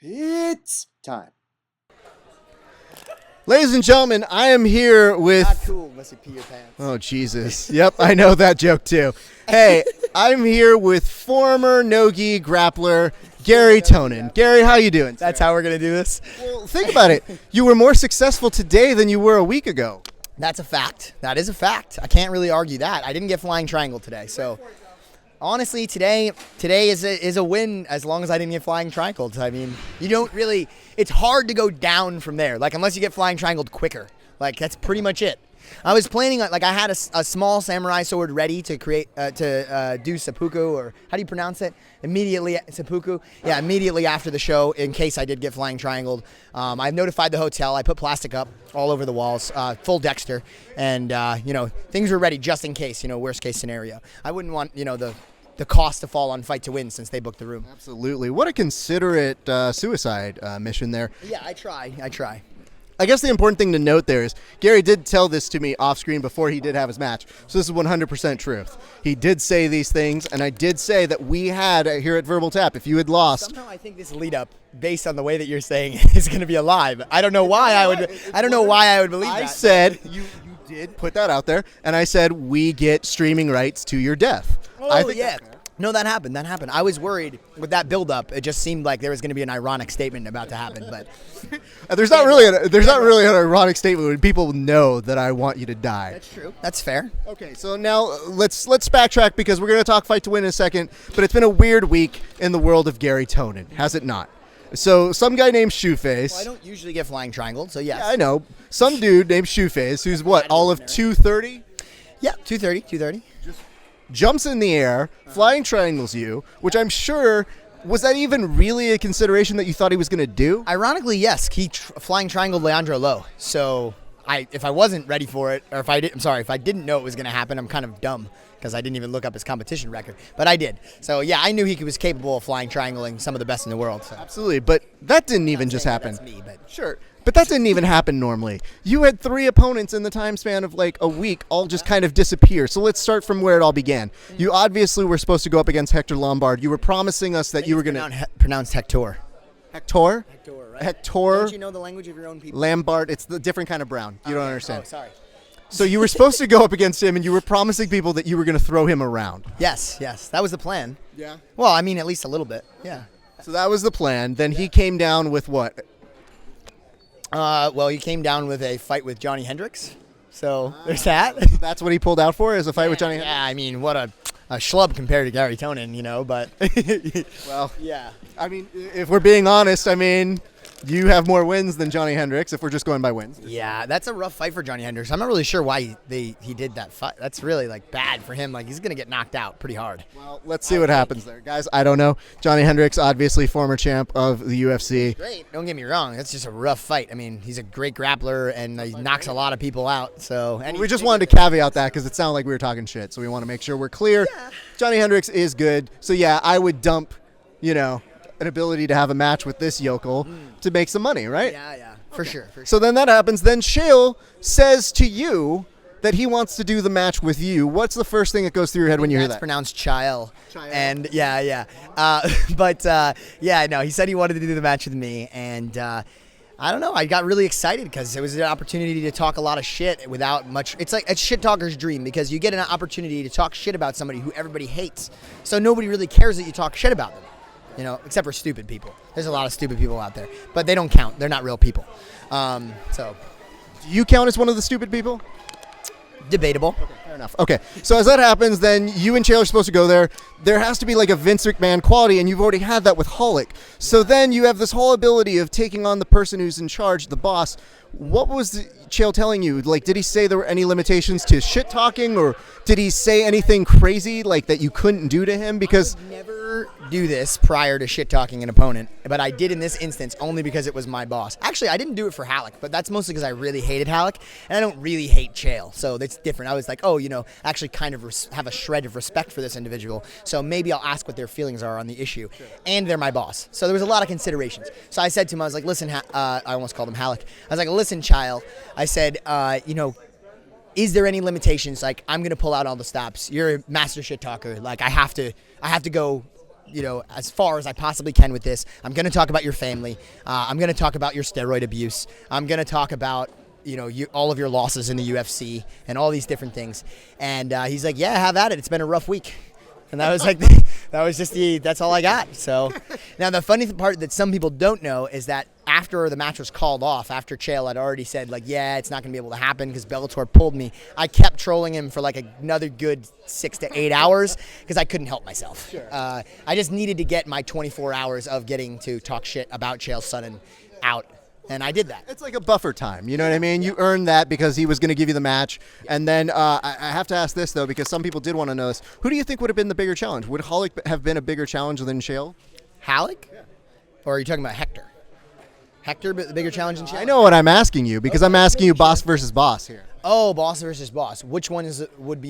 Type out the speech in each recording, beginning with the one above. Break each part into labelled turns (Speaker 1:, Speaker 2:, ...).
Speaker 1: It's time.
Speaker 2: Ladies and gentlemen, I am here with...
Speaker 1: Not cool unless you pee your pants.
Speaker 2: Oh, Jesus. Yep, I know that joke, too. Hey, I'm here with former no-gi grappler Garry Tonon. Garry, how you doing?
Speaker 1: That's how we're going to do this?
Speaker 2: Well, think about it. You were more successful today than you were a week ago.
Speaker 1: That's a fact. That is a fact. I can't really argue that. I didn't get flying triangle today, so... Honestly, today is a win as long as I didn't get flying triangled. I mean, you don't really... It's hard to go down from there, like, unless you get flying triangled quicker. Like, that's pretty much it. I was planning, like, I had a small samurai sword ready to create, do seppuku, or how do you pronounce it? Seppuku? Yeah, immediately after the show, in case I did get flying triangled. I notified the hotel. I put plastic up all over the walls, full Dexter, and, things were ready just in case, worst case scenario. I wouldn't want, the cost to fall on Fight to Win since they booked the room.
Speaker 2: Absolutely. What a considerate suicide mission there.
Speaker 1: Yeah, I try.
Speaker 2: I guess the important thing to note there is Garry did tell this to me off screen before he did have his match. So this is 100% truth. He did say these things, and I did say that we had here at Verbal Tap, if you had lost.
Speaker 1: Somehow I think this lead up, based on the way that you're saying it, is going to be a lie. But I don't know why I would believe that.
Speaker 2: I said you did put that out there, and I said we get streaming rights to your death.
Speaker 1: Oh,
Speaker 2: I think
Speaker 1: yeah. No, that happened. I was worried with that build-up. It just seemed like there was going to be an ironic statement about to happen, but
Speaker 2: there's not really an ironic statement when people know that I want you to die.
Speaker 1: That's true. That's fair.
Speaker 2: Okay, so now let's backtrack because we're going to talk Fight to Win in a second, but it's been a weird week in the world of Garry Tonon, has it not? So some guy named Shoeface.
Speaker 1: Well, I don't usually get flying triangled, so yes.
Speaker 2: Yeah, I know. Some dude named Shoeface, who's what, all of 230?
Speaker 1: Yeah, 230.
Speaker 2: Jumps in the air, flying triangles you, which I'm sure, was that even really a consideration that you thought he was going to do?
Speaker 1: Ironically, yes. He flying triangled Leandro Lowe. So if I wasn't ready for it, or if I didn't know it was going to happen, I'm kind of dumb because I didn't even look up his competition record. But I did. So, yeah, I knew he was capable of flying triangling some of the best in the world. So.
Speaker 2: Absolutely, but that didn't even just happen.
Speaker 1: That's me, but
Speaker 2: sure. But that didn't even happen normally. You had 3 opponents in the time span of like a week all just kind of disappear. So let's start from where it all began. You obviously were supposed to go up against Hector Lombard. You were promising us that you were going to...
Speaker 1: Pronounced Hector.
Speaker 2: Hector?
Speaker 1: Hector, right?
Speaker 2: Hector.
Speaker 1: Don't you know the language of your own people?
Speaker 2: Lombard. It's the different kind of brown. You don't understand.
Speaker 1: Oh, sorry.
Speaker 2: So you were supposed to go up against him, and you were promising people that you were going to throw him around.
Speaker 1: Yes. That was the plan.
Speaker 2: Yeah?
Speaker 1: Well, I mean, at least a little bit. Yeah.
Speaker 2: So that was the plan. Then he came down with what?
Speaker 1: Well, he came down with a fight with Johnny Hendricks. So there's that.
Speaker 2: So that's what he pulled out for, is a fight with Johnny Hendricks?
Speaker 1: Yeah, I mean, what a schlub compared to Garry Tonon, but...
Speaker 2: Well,
Speaker 1: yeah.
Speaker 2: I mean, if we're being honest, you have more wins than Johnny Hendricks if we're just going by wins.
Speaker 1: Yeah, that's a rough fight for Johnny Hendricks. I'm not really sure why he did that fight. That's really bad for him. He's going to get knocked out pretty hard.
Speaker 2: Well, let's see what happens there. Guys, I don't know. Johnny Hendricks, obviously former champ of the UFC.
Speaker 1: Great. Don't get me wrong. That's just a rough fight. I mean, he's a great grappler and he knocks a lot of people out. So
Speaker 2: we just wanted to caveat that because it sounded like we were talking shit. So we want to make sure we're clear.
Speaker 1: Yeah.
Speaker 2: Johnny Hendricks is good. So yeah, I would dump, an ability to have a match with this yokel to make some money, right?
Speaker 1: Yeah, for sure.
Speaker 2: So then that happens. Then Chael says to you that he wants to do the match with you. What's the first thing that goes through your head when you hear that?
Speaker 1: That's pronounced Chael. And yeah. He said he wanted to do the match with me, and I don't know. I got really excited because it was an opportunity to talk a lot of shit without much. It's like a shit talker's dream because you get an opportunity to talk shit about somebody who everybody hates. So nobody really cares that you talk shit about them. Except for stupid people. There's a lot of stupid people out there, but they don't count. They're not real people. So,
Speaker 2: do you count as one of the stupid people?
Speaker 1: Debatable.
Speaker 2: Okay, fair enough. Okay, so as that happens, then you and Chael are supposed to go there. There has to be like a Vince McMahon quality, and you've already had that with Hulk. So then you have this whole ability of taking on the person who's in charge, the boss. What was Chael telling you? Did he say there were any limitations to shit talking, or did he say anything crazy that you couldn't do to him? Because
Speaker 1: I would never do this prior to shit talking an opponent, but I did in this instance only because it was my boss. Actually, I didn't do it for Halleck, but that's mostly because I really hated Halleck, and I don't really hate Chael, so that's different. I was like, actually kind of have a shred of respect for this individual, so maybe I'll ask what their feelings are on the issue, and they're my boss. So there was a lot of considerations. So I said to him, I was like, listen, I almost called him Halleck. I was like, listen, Chael, I said, is there any limitations? I'm going to pull out all the stops. You're a master shit talker. I have to go, as far as I possibly can with this. I'm going to talk about your family. I'm going to talk about your steroid abuse. I'm going to talk about, all of your losses in the UFC and all these different things. And he's like, yeah, have at it. It's been a rough week. And that was like, that's all I got. So now the funny part that some people don't know is that after the match was called off, after Chael had already said, like, yeah, it's not going to be able to happen because Bellator pulled me, I kept trolling him for like another good 6 to 8 hours because I couldn't help myself.
Speaker 2: Sure.
Speaker 1: I just needed to get my 24 hours of getting to talk shit about Chael Sonnen out. And I did that.
Speaker 2: It's like a buffer time. You know what I mean? You earned that because he was going to give you the match. Yeah. And then I have to ask this, though, because some people did want to know this. Who do you think would have been the bigger challenge? Would Halleck have been a bigger challenge than Chael?
Speaker 1: Halleck? Yeah. Or are you talking about Hector? Hector, the bigger challenge than Chael?
Speaker 2: I know what I'm asking you because I'm asking you boss versus boss here.
Speaker 1: Oh, boss versus boss. Which one would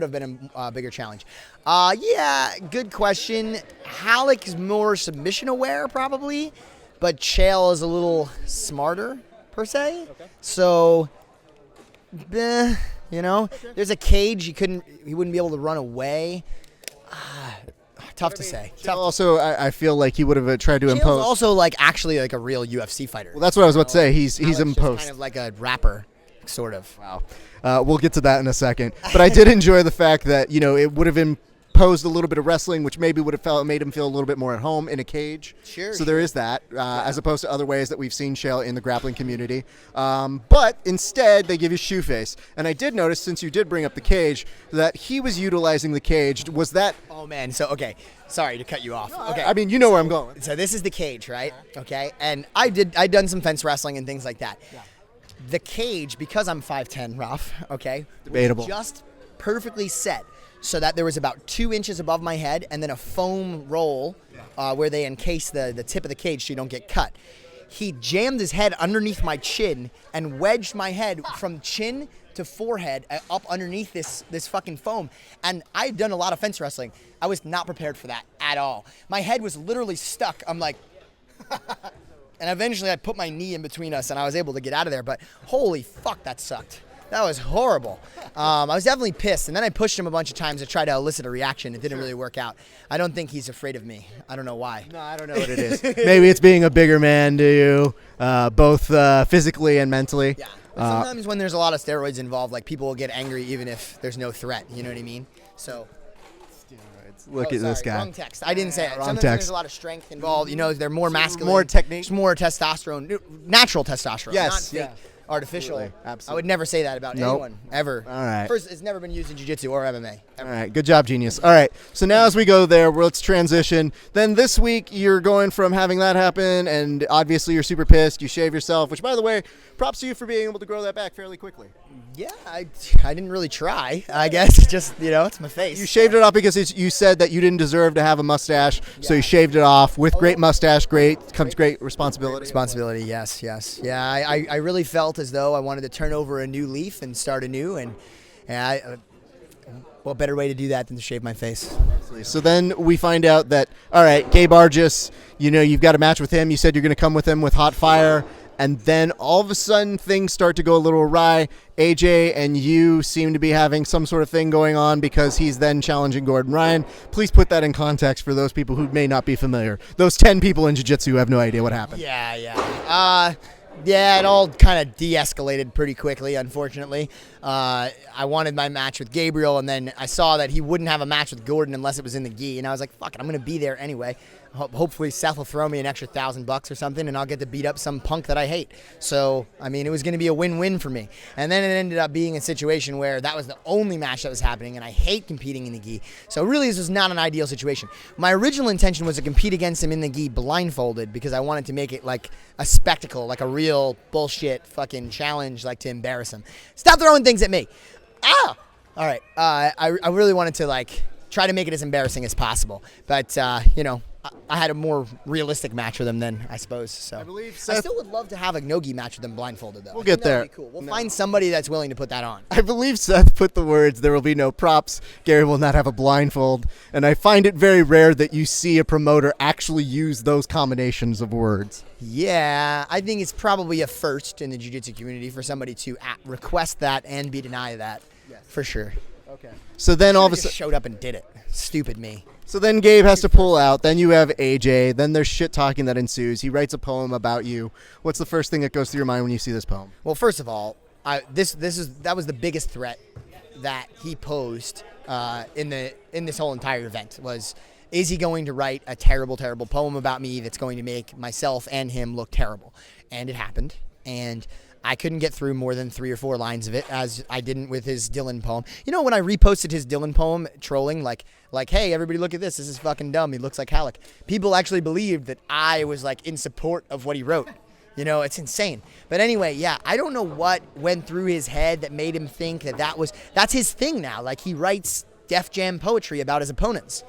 Speaker 1: have been a bigger challenge? Yeah, good question. Halleck is more submission aware, probably. But Chael is a little smarter, per se. Okay. So, there's a cage. He wouldn't be able to run away. Tough to say.
Speaker 2: Also, I feel like he would have tried to
Speaker 1: Chael's
Speaker 2: impose.
Speaker 1: Also, actually a real UFC fighter.
Speaker 2: Well, that's what I was about to say. He's imposed.
Speaker 1: Kind of like a rapper, sort of.
Speaker 2: Wow. We'll get to that in a second. But I did enjoy the fact that it would have imposed a little bit of wrestling, which maybe would have made him feel a little bit more at home in a cage.
Speaker 1: Sure.
Speaker 2: So there is that, as opposed to other ways that we've seen Chael in the grappling community. But instead, they give you shoe face. And I did notice, since you did bring up the cage, that he was utilizing the cage. Was that?
Speaker 1: Oh man. So okay. Sorry to cut you off.
Speaker 2: No,
Speaker 1: okay.
Speaker 2: I mean, you know where I'm going.
Speaker 1: So this is the cage, right? Okay. And I'd done some fence wrestling and things like that. Yeah. The cage, because I'm 5'10", rough. Okay.
Speaker 2: Debatable.
Speaker 1: Was just perfectly set. So that there was about 2 inches above my head and then a foam roll where they encase the tip of the cage so you don't get cut. He jammed his head underneath my chin and wedged my head from chin to forehead up underneath this fucking foam. And I had done a lot of fence wrestling. I was not prepared for that at all. My head was literally stuck. I'm like... And eventually I put my knee in between us and I was able to get out of there. But holy fuck, that sucked. That was horrible. I was definitely pissed. And then I pushed him a bunch of times to try to elicit a reaction. It didn't really work out. I don't think he's afraid of me. I don't know why.
Speaker 2: No, I don't know what it is. Maybe it's being a bigger man to you, both physically and mentally.
Speaker 1: Yeah. But sometimes when there's a lot of steroids involved, people will get angry even if there's no threat. You know what I mean? So...
Speaker 2: Look at this guy.
Speaker 1: Wrong text. I didn't say it.
Speaker 2: Wrong
Speaker 1: Sometimes
Speaker 2: text.
Speaker 1: there's a lot of strength involved. They're more masculine.
Speaker 2: More technique.
Speaker 1: More testosterone. Natural testosterone.
Speaker 2: Yes.
Speaker 1: Not fake, artificial.
Speaker 2: Absolutely.
Speaker 1: I would never say that about anyone, ever.
Speaker 2: All right.
Speaker 1: First, it's never been used in Jiu-Jitsu or MMA. Ever.
Speaker 2: All right. Good job, genius. All right. So now as we go there, let's transition. Then this week, you're going from having that happen, and obviously you're super pissed. You shave yourself, which, by the way, props to you for being able to grow that back fairly quickly.
Speaker 1: Yeah, I didn't really try, I guess. Just, it's my face.
Speaker 2: You shaved it off because you said that you didn't deserve to have a mustache, so you shaved it off. With great mustache, comes great responsibility.
Speaker 1: Responsibility, yes. Yeah, I really felt as though I wanted to turn over a new leaf and start anew, and what better way to do that than to shave my face?
Speaker 2: So then we find out that, all right, Gabe Arges, you've got a match with him. You said you're going to come with him with hot fire. And then all of a sudden things start to go a little awry. AJ and you seem to be having some sort of thing going on because he's then challenging Gordon Ryan. Please put that in context for those people who may not be familiar. Those 10 people in Jiu-Jitsu who have no idea what happened.
Speaker 1: Yeah. Yeah, it all kind of de-escalated pretty quickly, unfortunately. I wanted my match with Gabriel, and then I saw that he wouldn't have a match with Gordon unless it was in the gi, and I was like, fuck it, I'm going to be there anyway. Hopefully Seth will throw me an extra $1,000 or something, and I'll get to beat up some punk that I hate. So, it was going to be a win-win for me. And then it ended up being a situation where that was the only match that was happening, and I hate competing in the gi. So really, this was not an ideal situation. My original intention was to compete against him in the gi blindfolded because I wanted to make it like a spectacle, like a real bullshit fucking challenge, like to embarrass him. Stop throwing things at me. Ah! All right. I really wanted to try to make it as embarrassing as possible. But, I had a more realistic match with him then, I suppose. So I still would love to have a no-gi match with him blindfolded, though.
Speaker 2: We'll get there.
Speaker 1: That would be cool. We'll find somebody that's willing to put that on.
Speaker 2: I believe Seth put the words, "There will be no props. Gary will not have a blindfold." And I find it very rare that you see a promoter actually use those combinations of words.
Speaker 1: Yeah, I think it's probably a first in the jiu-jitsu community for somebody to request that and be denied that. Yes. For sure.
Speaker 2: Okay. So then all of a sudden
Speaker 1: showed up and did it. Stupid me.
Speaker 2: So then Gabe has to pull out. Then you have AJ. Then there's shit talking that ensues. He writes a poem about you. What's the first thing that goes through your mind when you see this poem?
Speaker 1: Well, first of all, that was the biggest threat that he posed in this whole entire event was, is he going to write a terrible, terrible poem about me that's going to make myself and him look terrible? And it happened. And I couldn't get through more than 3 or 4 lines of it, as I didn't with his Dylan poem. You know, when I reposted his Dylan poem, trolling, like, hey, everybody look at this. This is fucking dumb. He looks like Halleck. People actually believed that I was, like, in support of what he wrote. You know, it's insane. But anyway, yeah, I don't know what went through his head that made him think that's his thing now. Like, he writes Def Jam poetry about his opponents.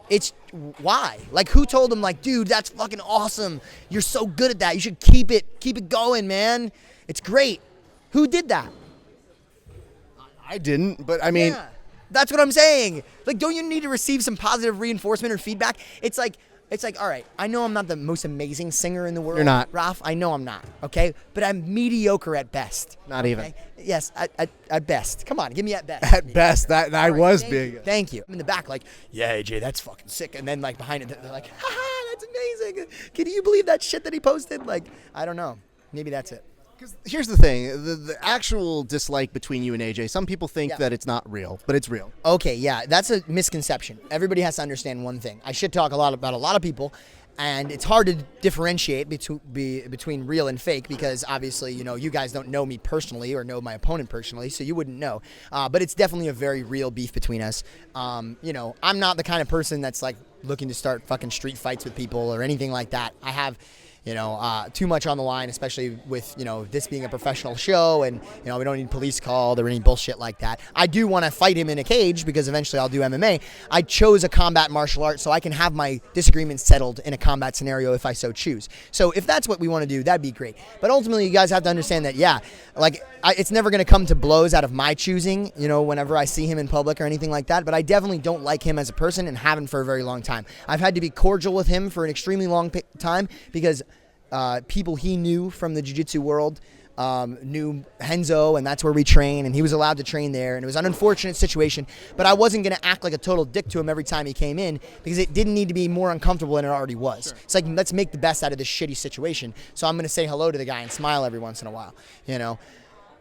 Speaker 1: It's why? Like, who told him, like, dude, that's fucking awesome. You're so good at that. You should keep it going, man. It's great. Who did that?
Speaker 2: I didn't, but I mean...
Speaker 1: Yeah, that's what I'm saying. Like, don't you need to receive some positive reinforcement or feedback? It's like, all right, I know I'm not the most amazing singer in the world.
Speaker 2: You're not.
Speaker 1: Ralph, I know I'm not, okay? But I'm mediocre at best.
Speaker 2: Not even.
Speaker 1: Yes, at best. Come on, give me at best.
Speaker 2: At best, that I was big.
Speaker 1: Thank you. I'm in the back like, yeah, AJ, that's fucking sick. And then, like, behind it, they're like, haha, that's amazing. Can you believe that shit that he posted? Like, I don't know. Maybe that's it.
Speaker 2: Because here's the thing, the actual dislike between you and AJ, some people think that it's not real, but it's real.
Speaker 1: Okay, yeah, that's a misconception. Everybody has to understand one thing. I should talk a lot about a lot of people, and it's hard to differentiate between real and fake because obviously, you know, you guys don't know me personally or know my opponent personally, so you wouldn't know. But it's definitely a very real beef between us. You know, I'm not the kind of person that's like looking to start fucking street fights with people or anything like that. I have... too much on the line, especially with, this being a professional show and, we don't need police called or any bullshit like that. I do want to fight him in a cage because eventually I'll do MMA. I chose a combat martial art so I can have my disagreements settled in a combat scenario if I so choose. So if that's what we want to do, that'd be great. But ultimately, you guys have to understand that, it's never going to come to blows out of my choosing, whenever I see him in public or anything like that. But I definitely don't like him as a person and haven't for a very long time. I've had to be cordial with him for an extremely long time because people he knew from the jiu-jitsu world knew Henzo, and that's where we train, and he was allowed to train there, and it was an unfortunate situation, but I wasn't going to act like a total dick to him every time he came in because it didn't need to be more uncomfortable than it already was. Sure. It's like, let's make the best out of this shitty situation, so I'm going to say hello to the guy and smile every once in a while,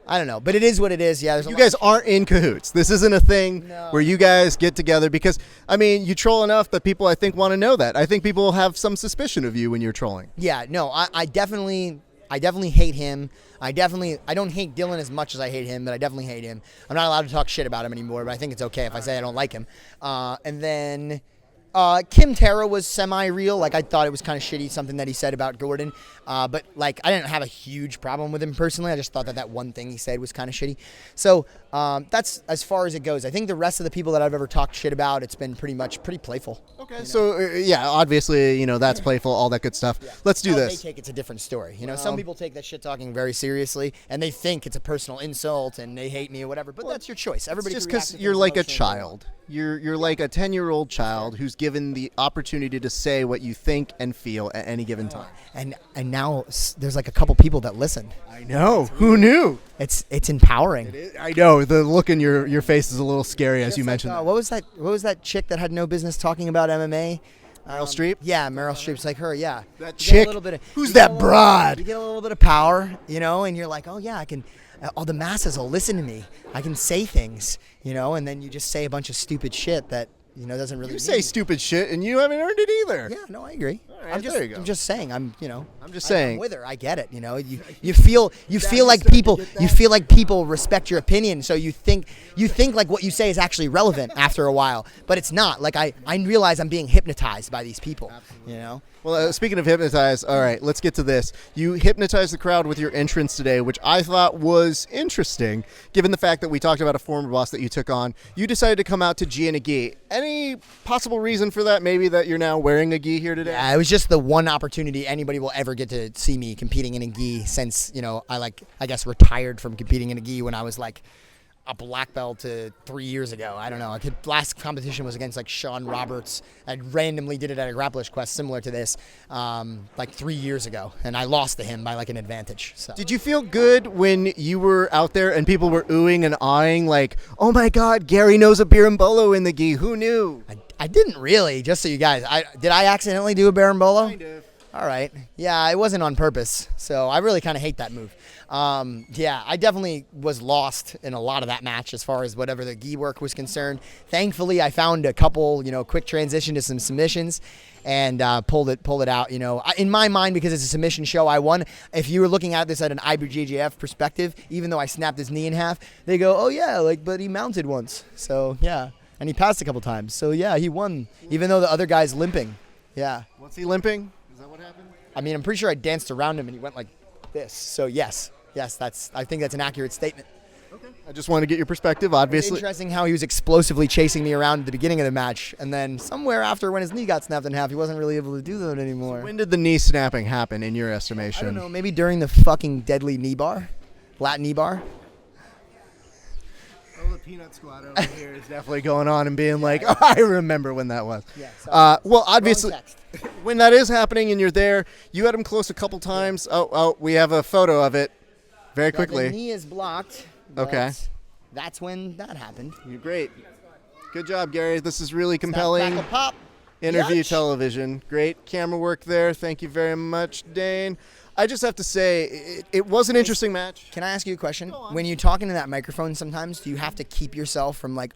Speaker 1: I don't know, but it is what it is. Yeah,
Speaker 2: you guys aren't in cahoots. This isn't a thing where you guys get together because, you troll enough that people, I think, want to know that. I think people have some suspicion of you when you're trolling.
Speaker 1: Yeah, no, I definitely hate him. I don't hate Dylan as much as I hate him, but I definitely hate him. I'm not allowed to talk shit about him anymore, but I think it's okay if I say I don't like him. And then... Kim Terra was semi-real. Like, I thought it was kind of shitty, something that he said about Gordon. But, I didn't have a huge problem with him personally. I just thought that one thing he said was kind of shitty. So, that's as far as it goes. I think the rest of the people that I've ever talked shit about, it's been pretty playful.
Speaker 2: Okay, so, obviously, that's playful, all that good stuff. Yeah. Let's do this.
Speaker 1: They take it's a different story. Some people take that shit talking very seriously, and they think it's a personal insult, and they hate me or whatever. But that's your choice. Everybody
Speaker 2: just because you're like a child. You're like a 10-year-old child who's given the opportunity to say what you think and feel at any given time.
Speaker 1: And now there's like a couple people that listen.
Speaker 2: I know. Who knew?
Speaker 1: It's empowering.
Speaker 2: I know. The look in your face is a little scary as you mentioned.
Speaker 1: What was that chick that had no business talking about MMA?
Speaker 2: Meryl Streep?
Speaker 1: Yeah, Meryl Streep's like her, yeah.
Speaker 2: That chick? Who's that broad?
Speaker 1: You get a little bit of power, and you're like, oh, yeah, I can... all the masses will listen to me. I can say things, and then you just say a bunch of stupid shit that, doesn't really.
Speaker 2: You say stupid shit, and you haven't earned it either.
Speaker 1: Yeah, no, I agree.
Speaker 2: All right, there you go.
Speaker 1: I'm just saying. I'm
Speaker 2: just saying.
Speaker 1: I'm with her. I get it. You feel like people respect your opinion, so you think like what you say is actually relevant after a while, but it's not. Like I realize I'm being hypnotized by these people. Absolutely.
Speaker 2: Well, speaking of hypnotized, all right, let's get to this. You hypnotized the crowd with your entrance today, which I thought was interesting, given the fact that we talked about a former boss that you took on. You decided to come out to gi and a gi. Any possible reason for that? Maybe that you're now wearing a gi here today?
Speaker 1: Yeah, it was just the one opportunity anybody will ever get to see me competing in a gi since, I guess retired from competing in a gi when I was like a black belt to 3 years ago. I don't know. Last competition was against like Sean Roberts. I randomly did it at a Grappler's Quest similar to this 3 years ago, and I lost to him by like an advantage. So.
Speaker 2: Did you feel good when you were out there and people were oohing and eyeing like, oh my God, Garry knows a berimbolo in the gi? Who knew?
Speaker 1: I didn't really, just so you guys. Did I accidentally do a Berimbolo?
Speaker 2: Kind of.
Speaker 1: All right. Yeah, it wasn't on purpose. So I really kind of hate that move. Yeah, I definitely was lost in a lot of that match as far as whatever the gi work was concerned. Thankfully, I found a couple, quick transition to some submissions and pulled it out. In my mind, because it's a submission show, I won. If you were looking at this at an IBJJF perspective, even though I snapped his knee in half, they go, oh yeah, but he mounted once. So yeah, and he passed a couple times. So yeah, he won, even though the other guy's limping. Yeah.
Speaker 2: Was he limping? Is that what happened?
Speaker 1: I mean, I'm pretty sure I danced around him and he went like this. So yes, I think that's an accurate statement.
Speaker 2: Okay. I just want to get your perspective, obviously.
Speaker 1: It's interesting how he was explosively chasing me around at the beginning of the match, and then somewhere after, when his knee got snapped in half, he wasn't really able to do that anymore.
Speaker 2: When did the knee snapping happen, in your estimation?
Speaker 1: I don't know, maybe during the fucking deadly knee bar, lat knee bar.
Speaker 2: Oh, the peanut squad over here is definitely going on and being like, oh, I remember when that was.
Speaker 1: Yeah, sorry.
Speaker 2: Well, obviously, when that is happening and you're there, you had him close a couple times. Oh, we have a photo of it very quickly.
Speaker 1: The knee is blocked.
Speaker 2: Okay.
Speaker 1: That's when that happened.
Speaker 2: You're great. Good job, Gary. This is really compelling.
Speaker 1: Snap, crackle, pop.
Speaker 2: Interview
Speaker 1: Yatch.
Speaker 2: television. Great camera work there. Thank you very much, Dane. I just have to say, it was an interesting match.
Speaker 1: Can I ask you a question? When you talk into that microphone sometimes, do you have to keep yourself from like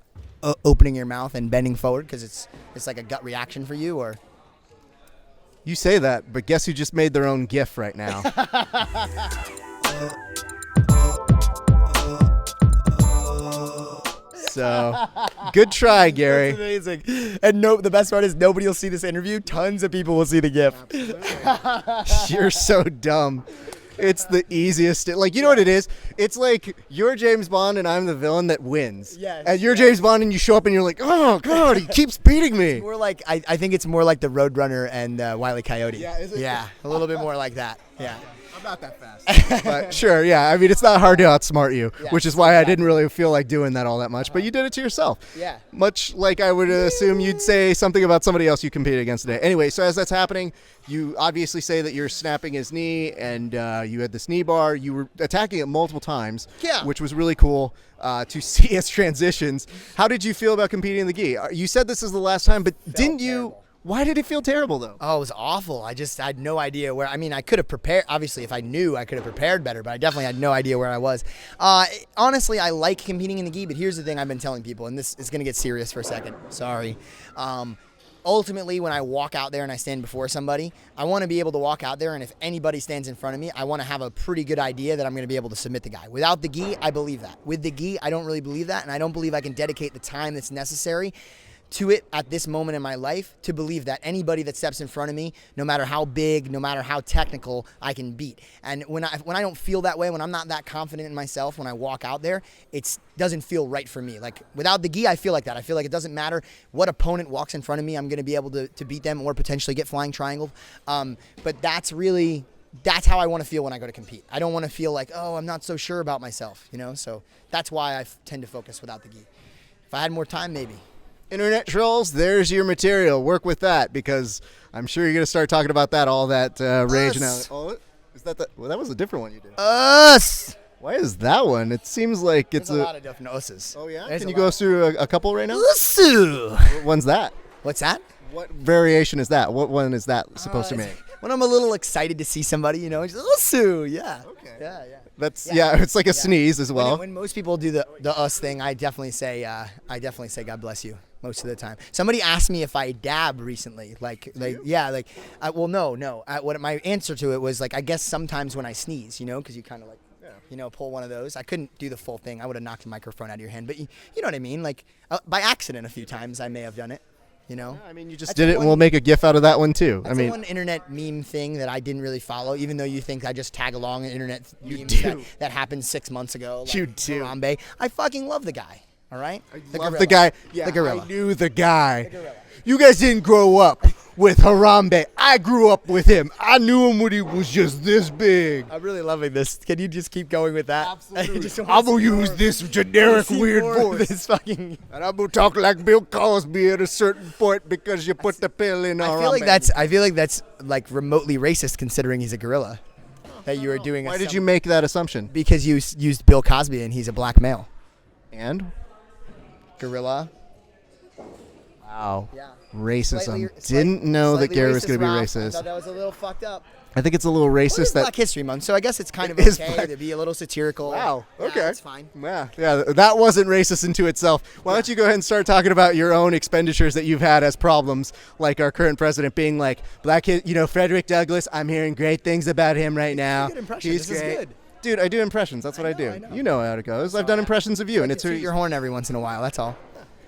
Speaker 1: opening your mouth and bending forward because it's like a gut reaction for you, or?
Speaker 2: You say that, but guess who just made their own GIF right now? So, good try, Gary.
Speaker 1: That's amazing. And the best part is nobody will see this interview. Tons of people will see the GIF.
Speaker 2: You're so dumb. It's the easiest. Like, you know what it is? It's like you're James Bond and I'm the villain that wins.
Speaker 1: Yes.
Speaker 2: And you're James Bond and you show up and you're like, oh, God, he keeps beating me.
Speaker 1: More like, I think it's more like the Roadrunner and Wile E. Coyote.
Speaker 2: Yeah, is it?
Speaker 1: Yeah, a little bit more like that. Yeah.
Speaker 2: I'm not that fast. But sure, yeah. I mean, it's not hard to outsmart you,
Speaker 1: Yeah,
Speaker 2: which is why I didn't really feel like doing that all that much. But you did it to yourself.
Speaker 1: Yeah.
Speaker 2: Much like I would assume you'd say something about somebody else you competed against today. Anyway, so as that's happening, you obviously say that you're snapping his knee, and you had this knee bar. You were attacking it multiple times,
Speaker 1: Yeah.
Speaker 2: which was really cool to see his transitions. How did you feel about competing in the gi? You said this is the last time, but didn't you?
Speaker 1: terrible.
Speaker 2: Why did it feel terrible, though?
Speaker 1: Oh, it was awful. I had no idea where. I mean, I could have prepared. Obviously, if I knew, I could have prepared better. But I definitely had no idea where I was. Honestly, I like competing in the gi. But here's the thing: I've been telling people, and this is going to get serious for a second. Sorry. Ultimately, when I walk out there and I stand before somebody, I want to be able to walk out there, and if anybody stands in front of me, I want to have a pretty good idea that I'm going to be able to submit the guy. Without the gi, I believe that. With the gi, I don't really believe that, and I don't believe I can dedicate the time that's necessary to it at this moment in my life to believe that anybody that steps in front of me, no matter how big, no matter how technical, I can beat. And when I don't feel that way, when I'm not that confident in myself, when I walk out there, it doesn't feel right for me. Like without the gi, I feel like that. I feel like it doesn't matter what opponent walks in front of me, I'm going to be able to beat them or potentially get flying triangle. But that's how I want to feel when I go to compete. I don't want to feel like, oh, I'm not so sure about myself, So that's why I tend to focus without the gi. If I had more time, maybe.
Speaker 2: Internet trolls, there's your material. Work with that, because I'm sure you're going to start talking about that, all that rage now. Oh, is that well, that was a different one you did.
Speaker 1: Us!
Speaker 2: Why is that one? It seems like it's
Speaker 1: There's a lot of different us's.
Speaker 2: Oh, yeah?
Speaker 1: There's
Speaker 2: Can
Speaker 1: a
Speaker 2: you go
Speaker 1: lot.
Speaker 2: through a couple right now?
Speaker 1: Usu!
Speaker 2: What one's that?
Speaker 1: What's that?
Speaker 2: What variation is that? What one is that supposed to make?
Speaker 1: When I'm a little excited to see somebody, just Usu! Yeah.
Speaker 2: Okay.
Speaker 1: Yeah.
Speaker 2: That's it's like a sneeze as well.
Speaker 1: When most people do the us thing, I definitely say God bless you most of the time. Somebody asked me if I dab recently, well, no. What my answer to it was like, I guess sometimes when I sneeze, because you kind of pull one of those. I couldn't do the full thing. I would have knocked the microphone out of your hand, but you know what I mean. Like by accident, a few times I may have done it.
Speaker 2: Yeah, I mean, you just did it, and we'll make a GIF out of that one too.
Speaker 1: That's one internet meme thing that I didn't really follow, even though you think I just tag along an internet meme that happened 6 months ago. Like
Speaker 2: You do.
Speaker 1: Harambe. I fucking love the guy. All right,
Speaker 2: Love the guy. Yeah,
Speaker 1: the gorilla.
Speaker 2: I knew the guy.
Speaker 1: The gorilla.
Speaker 2: You guys didn't grow up with Harambe. I grew up with him. I knew him when he was just this big.
Speaker 1: I'm really loving this. Can you just keep going with that?
Speaker 2: Absolutely. I'm going to use this generic weird voice.
Speaker 1: This fucking.
Speaker 2: And I'm going to talk like Bill Cosby at a certain point because you put the pill in Harambe.
Speaker 1: I feel like that's like remotely racist considering he's a gorilla. That you were doing.
Speaker 2: Why did you make that assumption?
Speaker 1: Because you used Bill Cosby and he's a black male.
Speaker 2: And?
Speaker 1: Gorilla.
Speaker 2: Wow.
Speaker 1: Yeah.
Speaker 2: Racism. Didn't know that Garry was going to be racist.
Speaker 1: I thought that was a little fucked up.
Speaker 2: I think it's a little racist.
Speaker 1: It's
Speaker 2: that
Speaker 1: Black History Month, so I guess it's kind of okay to be a little satirical.
Speaker 2: Wow. Okay.
Speaker 1: Yeah, that's fine.
Speaker 2: Yeah, that wasn't racist into itself. Why don't you go ahead and start talking about your own expenditures that you've had as problems, like our current president being like, Frederick Douglass, I'm hearing great things about him right now.
Speaker 1: Good impression.
Speaker 2: He's
Speaker 1: this
Speaker 2: great.
Speaker 1: is good.
Speaker 2: Dude, I do impressions. That's what I do.
Speaker 1: I know.
Speaker 2: You know how it goes. I've done impressions of you, and it's
Speaker 1: toot your horn every once in a while. That's all.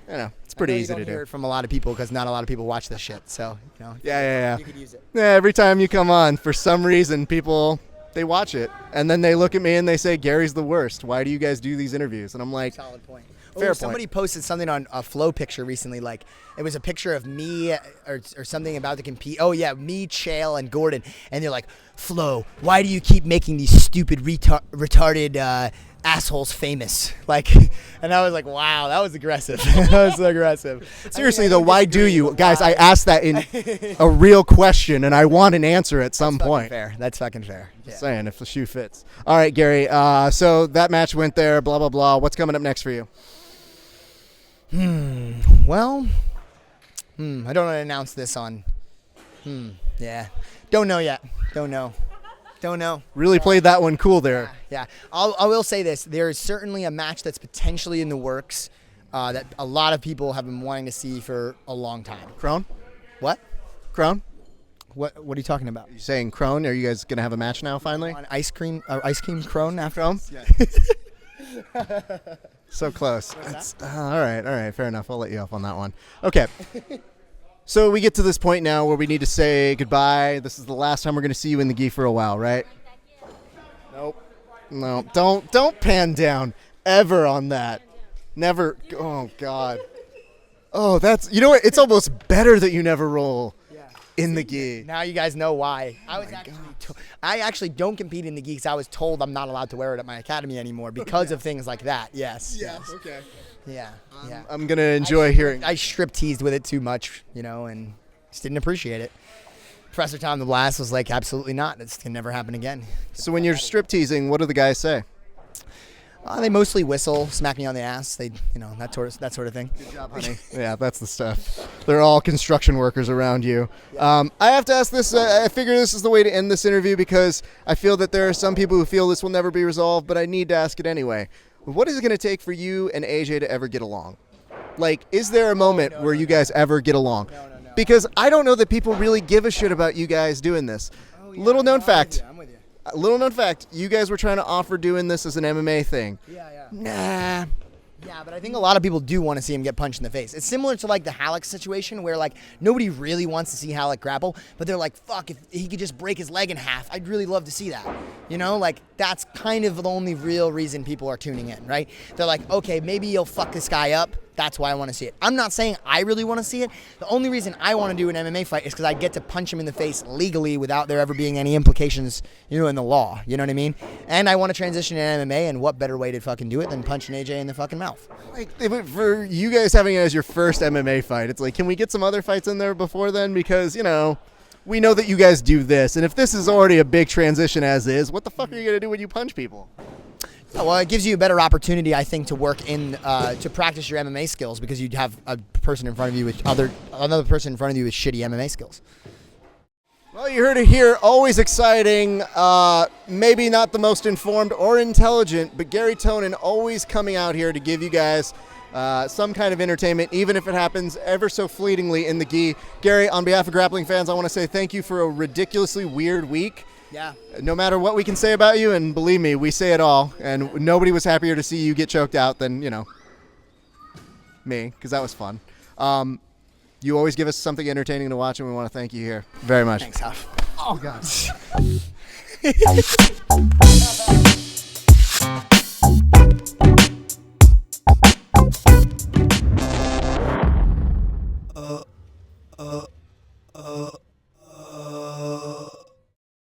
Speaker 2: It's pretty easy
Speaker 1: you
Speaker 2: to
Speaker 1: don't hear
Speaker 2: do.
Speaker 1: it from a lot of people because not a lot of people watch this shit. So
Speaker 2: Yeah.
Speaker 1: You could use it.
Speaker 2: Yeah, every time you come on, for some reason, people, they watch it, and then they look at me and they say, Gary's the worst. Why do you guys do these interviews? And I'm like,
Speaker 1: solid point.
Speaker 2: Fair point.
Speaker 1: Somebody posted something on a Flow picture recently, like it was a picture of me or something about to compete. Oh yeah, me, Chael, and Gordon, and they're like, Flow, why do you keep making these stupid retarded assholes famous? Like, and I was like, wow, that was aggressive. That was so aggressive.
Speaker 2: Seriously though, why do you guys? I asked that in a real question, and I want an answer at some point.
Speaker 1: Fair. That's fucking fair. Yeah.
Speaker 2: Saying if the shoe fits. All right, Garry. So that match went there. Blah blah blah. What's coming up next for you?
Speaker 1: Well, I don't want to announce this on. Yeah. Don't know yet. Don't know.
Speaker 2: Really played that one cool there.
Speaker 1: Yeah. I will say this. There is certainly a match that's potentially in the works that a lot of people have been wanting to see for a long time.
Speaker 2: Crone?
Speaker 1: What?
Speaker 2: Crone?
Speaker 1: What are you talking about?
Speaker 2: You saying Crone? Are you guys going to have a match now finally?
Speaker 1: On ice cream Crone after?
Speaker 2: Crone? Yeah. So close. All right. Fair enough. I'll let you off on that one. Okay. So we get to this point now where we need to say goodbye. This is the last time we're going to see you in the gi for a while, right? Nope. No. Don't pan down ever on that. Never. Oh, God. Oh, that's... You know what? It's almost better that you never roll in the gi.
Speaker 1: Now you guys know why. I actually don't compete in the gi because I was told I'm not allowed to wear it at my academy anymore because of things like that. Yes.
Speaker 2: Okay.
Speaker 1: Yeah.
Speaker 2: I'm going to enjoy hearing...
Speaker 1: I strip teased with it too much, and just didn't appreciate it. Professor Tom the Blast was like, absolutely not. This can never happen again.
Speaker 2: So when you're strip teasing, what do the guys say?
Speaker 1: They mostly whistle, smack me on the ass. They, that sort of thing.
Speaker 2: Good job, honey. Yeah, that's the stuff. They're all construction workers around you. I have to ask this. I figure this is the way to end this interview because I feel that there are some people who feel this will never be resolved, but I need to ask it anyway. What is it going to take for you and AJ to ever get along? Like, is there a moment where you guys ever get along? No. Because I don't know that people really give a shit about you guys doing this. Little known fact. Little known fact, you guys were trying to offer doing this as an MMA thing.
Speaker 1: Yeah.
Speaker 2: Nah.
Speaker 1: Yeah, but I think a lot of people do want to see him get punched in the face. It's similar to like the Halleck situation where like nobody really wants to see Halleck grapple, but they're like, fuck, if he could just break his leg in half, I'd really love to see that. Like that's kind of the only real reason people are tuning in, right? They're like, okay, maybe you'll fuck this guy up. That's why I want to see it. I'm not saying I really want to see it. The only reason I want to do an MMA fight is because I get to punch him in the face legally without there ever being any implications, in the law. You know what I mean? And I want to transition to MMA, and what better way to fucking do it than punching AJ in the fucking mouth?
Speaker 2: Like, for you guys having it as your first MMA fight, it's like, can we get some other fights in there before then? Because, we know that you guys do this, and if this is already a big transition as is, what the fuck are you going to do when you punch people?
Speaker 1: Well, it gives you a better opportunity, I think, to work to practice your MMA skills because you'd have a person in front of you with another person in front of you with shitty MMA skills.
Speaker 2: Well, you heard it here. Always exciting. Maybe not the most informed or intelligent, but Garry Tonon always coming out here to give you guys some kind of entertainment, even if it happens ever so fleetingly in the gi. Garry, on behalf of grappling fans, I want to say thank you for a ridiculously weird week.
Speaker 1: Yeah.
Speaker 2: No matter what we can say about you, and believe me, we say it all, and nobody was happier to see you get choked out than, me, because that was fun. You always give us something entertaining to watch, and we want to thank you here very much.
Speaker 1: Thanks, Huff.
Speaker 2: Oh, God.